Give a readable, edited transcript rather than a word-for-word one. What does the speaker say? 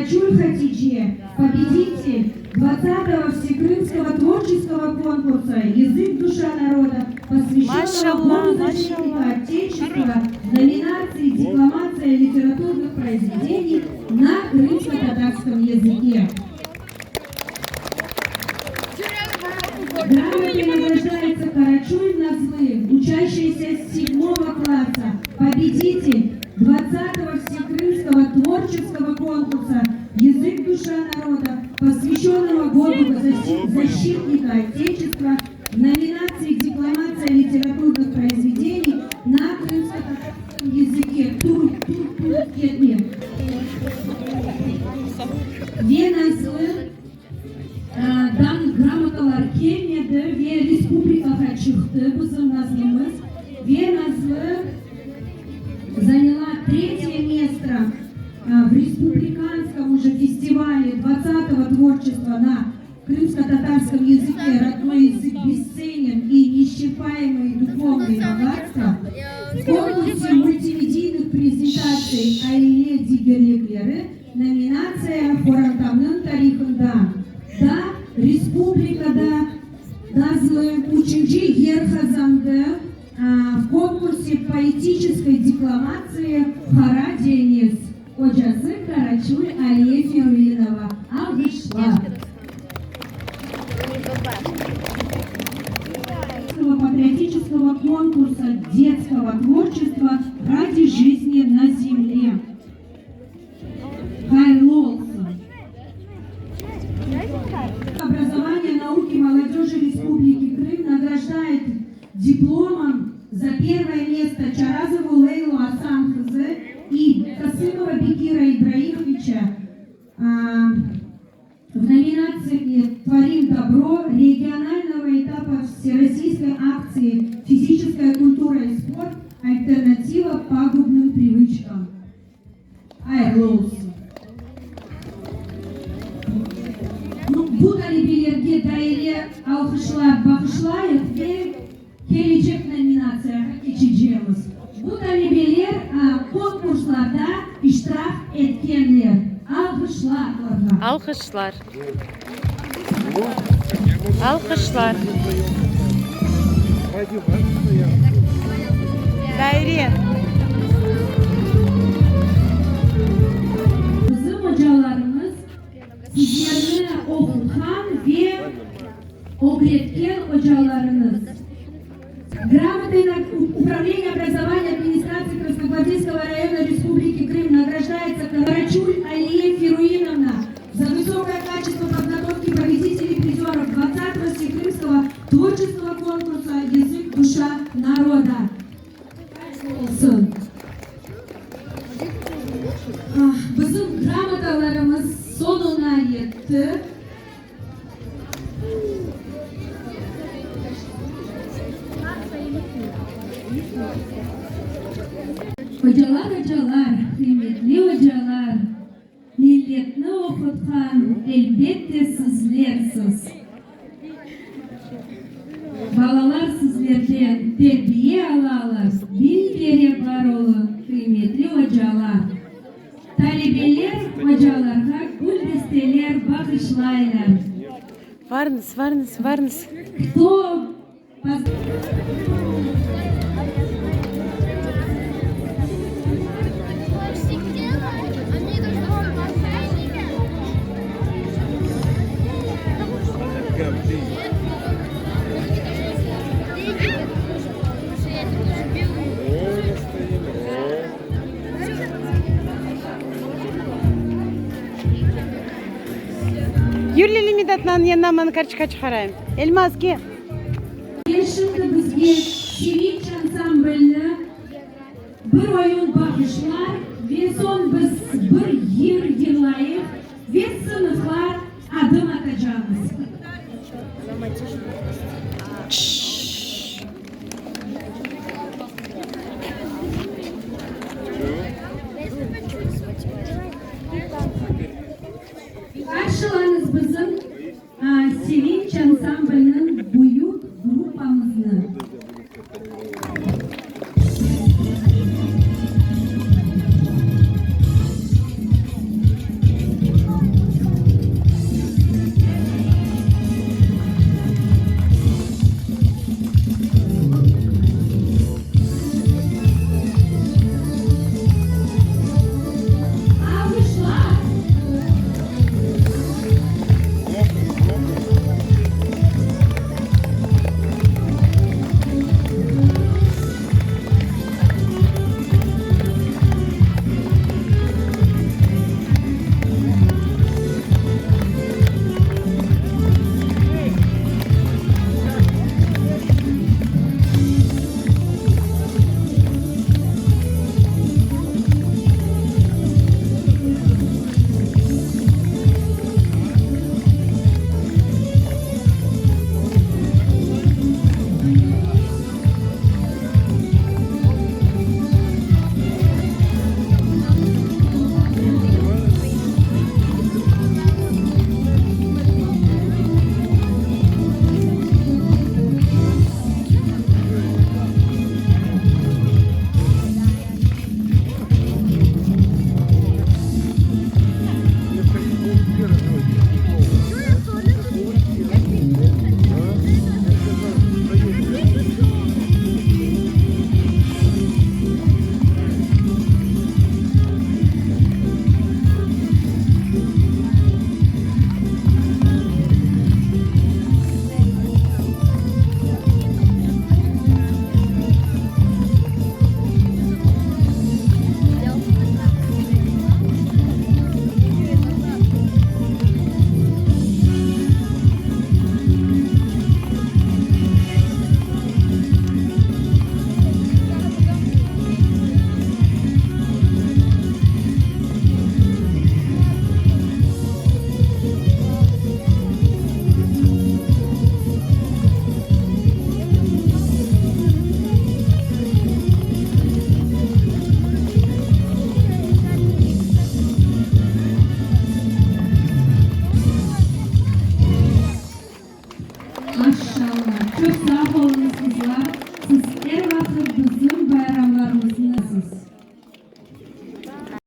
Карачуль Хатидже, победитель 20-го Всекрымского творческого конкурса «Язык, душа народа», посвященного Году защитника Отечества в номинации «Декламация литературных произведений на крымско-татарском языке». Грамотой награждается Карачуль Назлы, учащийся 7-го класса, победитель 20-го Всекрымского творческого конкурса «Язык, душа народа», посвященного Году защитника Отечества в номинации «Декламация литературных произведений на крымско-татарском языке». Веназлы дан грамоталар келмеді, ве республикаға шықты біздің назлымыз. Веназлы заняла 3-е место в республиканском уже фестивале 20-го творчества на крымско-татарском языке. Родной язык бесценен и неисчерпаемые духовные богатства. В конкурсе мультимедийных презентаций «Айле Дигерлеклері» номинация «Хорантамның тарихында». Да, республикада Назлы ученчи Ерхазанды в конкурсе поэтической декламации «Хара Денис». Хожасы Карачуль Алия Феруинова. Алгышла. Патриотического конкурса детского творчества ради жизни на земле. Хайлолса. Образование, науки, молодежи Республики Крым награждает дипломом за 1-е место Чаразову Лейлу Асанхызы и Касымова Бекира Ибраимовича в номинации «Творим добро» регионального этапа всероссийской акции «Физическая культура и спорт. Альтернатива пагубным привычкам». Айрлоус. Bu talebelerge daire alkışlar bakışlayıp ve gelecek nominasyaya geçeceğimiz. Bu talebeler konkurslarda iştirak etkenler. Alkışlar. Alkışlar. Alkışlar. Daire. Bizim hocalarımız sizlerine okutan ve öğretken hocalarınız. Грамотой Управления образования администрации Красногвардейского района Республики Крым награждается Карачуль Алия Феруиновна за высокое качество подготовки победителей призеров 20-го Всекрымского творческого конкурса «Язык, душа народа». Bizim gramatalarımız sonuna yetti. Hocalar, kıymetli hocalar, milletini okutkan elbette sizlersiz. Balalar sizlerden terbiye alalar, bin kere var olun kıymetli hocalar. Talebeler hocalarga gül desteler bağışlaylar. Varınız. Кто Юрлили Медатлан яннаман карточка чыгарайм. Эльмаз ке. Şimdi bizge Sevinç ansambelini bir oyun bakışlar ve son biz bir yer yıllayıp